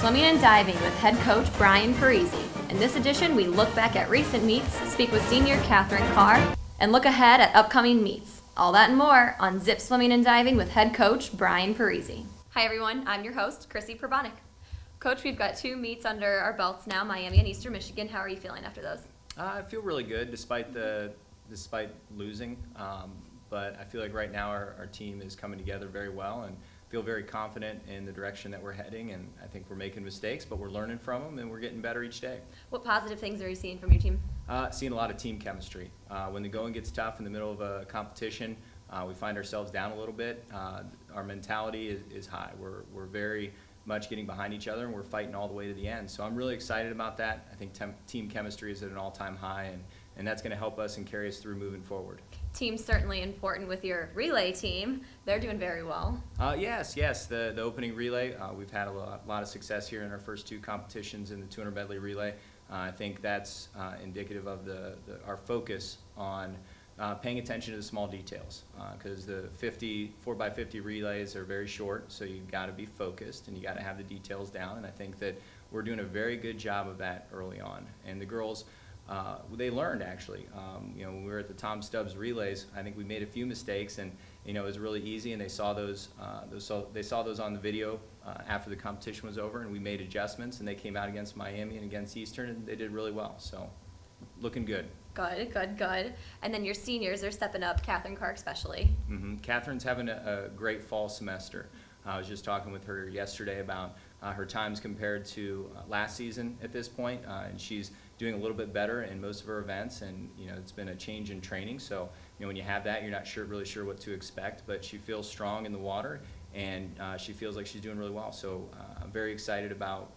Swimming and Diving with Head Coach Brian Peresie. In this edition, we look back at recent meets, speak with senior Catherine Carr, and look ahead at upcoming meets. All that and more on Zip Swimming and Diving with Head Coach Brian Peresie. Hi everyone, I'm your host, Chrissy Prebonick. Coach, we've got 2 meets under our belts now, Miami and Eastern Michigan. How are you feeling after those? I feel really good despite losing, but I feel like right now our team is coming together very well and feel very confident in the direction that we're heading, and I think we're making mistakes, but we're learning from them and we're getting better each day. What positive things are you seeing from your team? Seeing a lot of team chemistry. When the going gets tough in the middle of a competition, we find ourselves down a little bit. Our mentality is high. We're very much getting behind each other and we're fighting all the way to the end. So I'm really excited about that. I think team chemistry is at an all-time high, and that's going to help us and carry us through moving forward. Team's certainly important with your relay team. They're doing very well. Yes. The opening relay, we've had a lot of success here in our first 2 competitions in the 200 medley relay. I think that's indicative of our focus on paying attention to the small details, because the 4x50 relays are very short, so you've got to be focused and you got to have the details down, and I think that we're doing a very good job of that early on. And the girls, they learned actually. When we were at the Tom Stubbs relays, I think we made a few mistakes, and it was really easy, and they saw those on the video after the competition was over, and we made adjustments, and they came out against Miami and against Eastern, and they did really well. So, looking good. Good. And then your seniors are stepping up, Catherine Carr especially. Catherine's having a great fall semester. I was just talking with her yesterday about her times compared to last season at this point, and she's doing a little bit better in most of her events, and it's been a change in training, so when you have that, you're not really sure what to expect, but she feels strong in the water, and she feels like she's doing really well, so I'm very excited about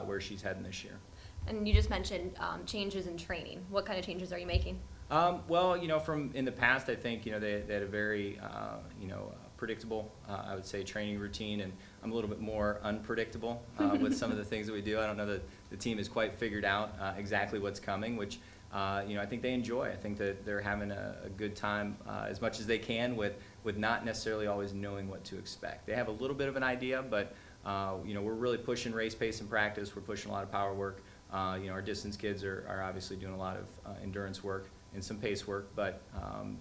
where she's heading this year. And you just mentioned changes in training. What kind of changes are you making? Well, from in the past, I think they had a very predictable, I would say, training routine, and I'm a little bit more unpredictable with some of the things that we do. I don't know that the team has quite figured out exactly what's coming, which I think they enjoy. I think that they're having a good time as much as they can with not necessarily always knowing what to expect. They have a little bit of an idea, but we're really pushing race pace in practice. We're pushing a lot of power work. Our distance kids are obviously doing a lot of endurance work and some pace work, but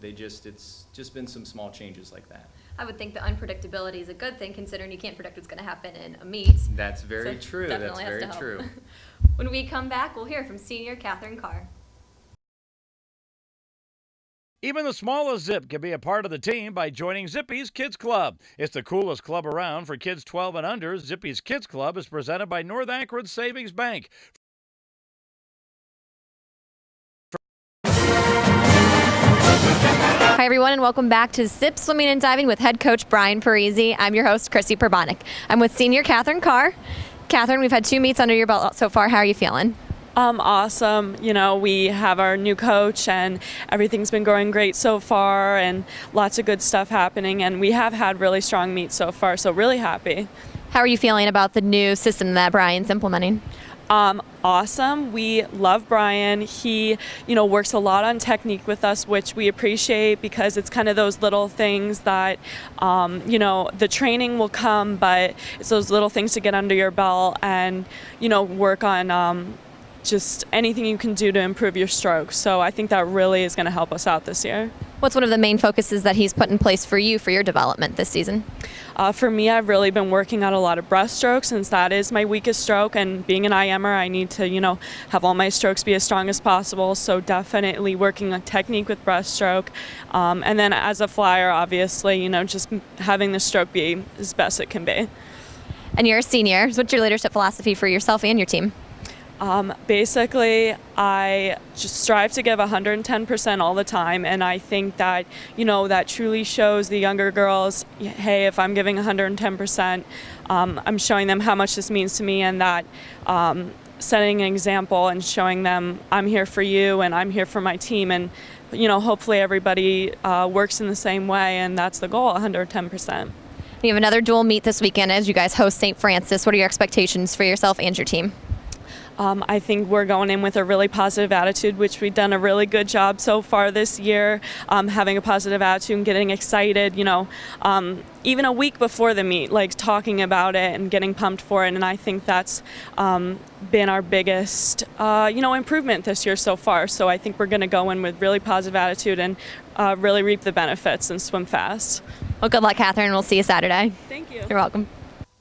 it's just been some small changes like that. I would think the unpredictability is a good thing, considering you can't predict what's going to happen in a meet. That's very true. That's very true. When we come back, we'll hear from senior Catherine Carr. Even the smallest Zip can be a part of the team by joining Zippy's Kids Club. It's the coolest club around for kids 12 and under. Zippy's Kids Club is presented by North Akron Savings Bank. Hi everyone, and welcome back to Zip Swimming and Diving with Head Coach Brian Peresie. I'm your host, Chrissy Prebonick. I'm with senior Catherine Carr. Catherine, we've had 2 meets under your belt so far. How are you feeling? Awesome. We have our new coach and everything's been going great so far and lots of good stuff happening, and we have had really strong meets so far, so really happy. How are you feeling about the new system that Brian's implementing? Awesome. We love Brian. He, works a lot on technique with us, which we appreciate because it's kind of those little things that, the training will come, but it's those little things to get under your belt and, work on just anything you can do to improve your stroke. So I think that really is going to help us out this year. What's one of the main focuses that he's put in place for you for your development this season? For me, I've really been working on a lot of breaststroke, since that is my weakest stroke, and being an IMer, I need to, have all my strokes be as strong as possible, so definitely working on technique with breaststroke. And then as a flyer, obviously, just having the stroke be as best it can be. And you're a senior. What's your leadership philosophy for yourself and your team? Basically, I just strive to give 110% all the time, and I think that, that truly shows the younger girls, hey, if I'm giving 110%, I'm showing them how much this means to me, and that setting an example and showing them I'm here for you and I'm here for my team, and, hopefully everybody works in the same way, and that's the goal, 110%. You have another dual meet this weekend as you guys host St. Francis. What are your expectations for yourself and your team? I think we're going in with a really positive attitude, which we've done a really good job so far this year, having a positive attitude and getting excited, even a week before the meet, like talking about it and getting pumped for it. And I think that's been our biggest, improvement this year so far. So I think we're going to go in with really positive attitude and really reap the benefits and swim fast. Well, good luck, Catherine. We'll see you Saturday. Thank you. You're welcome.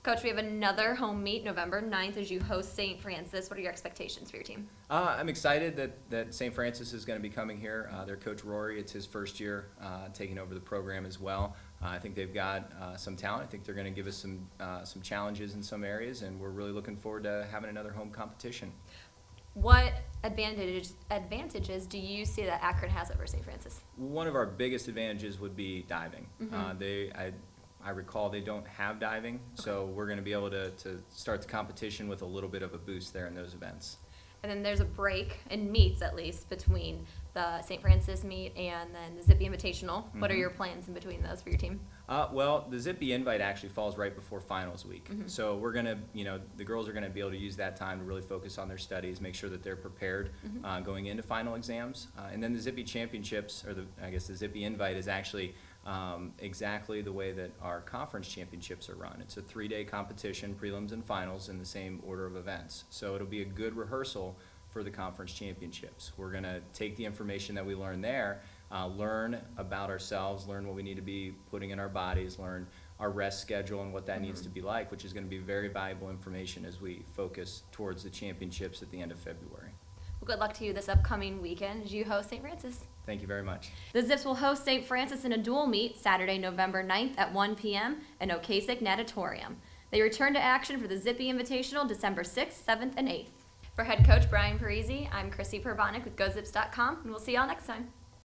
Coach, we have another home meet November 9th as you host St. Francis. What are your expectations for your team? I'm excited that St. Francis is going to be coming here. Their coach Rory, it's his first year taking over the program as well. I think they've got some talent. I think they're going to give us some challenges in some areas, and we're really looking forward to having another home competition. What advantages do you see that Akron has over St. Francis? One of our biggest advantages would be diving. I recall they don't have diving, so we're going to be able to start the competition with a little bit of a boost there in those events. And then there's a break in meets, at least, between the St. Francis meet and then the Zippy Invitational. What are your plans in between those for your team? Well, the Zippy Invite actually falls right before finals week. So we're going to, the girls are going to be able to use that time to really focus on their studies, make sure that they're prepared going into final exams. And then the Zippy Championships, or the Zippy Invite is actually exactly the way that our conference championships are run. It's a 3-day competition, prelims and finals in the same order of events. So it'll be a good rehearsal for the conference championships. We're going to take the information that we learn there, learn about ourselves, learn what we need to be putting in our bodies, learn our rest schedule and what that needs to be like, which is going to be very valuable information as we focus towards the championships at the end of February. Well, good luck to you this upcoming weekend as you host St. Francis. Thank you very much. The Zips will host St. Francis in a dual meet Saturday, November 9th at 1 p.m. in Ocasek Natatorium. They return to action for the Zippy Invitational December 6th, 7th, and 8th. For Head Coach Brian Peresie, I'm Chrissy Prebonick with GoZips.com, and we'll see y'all next time.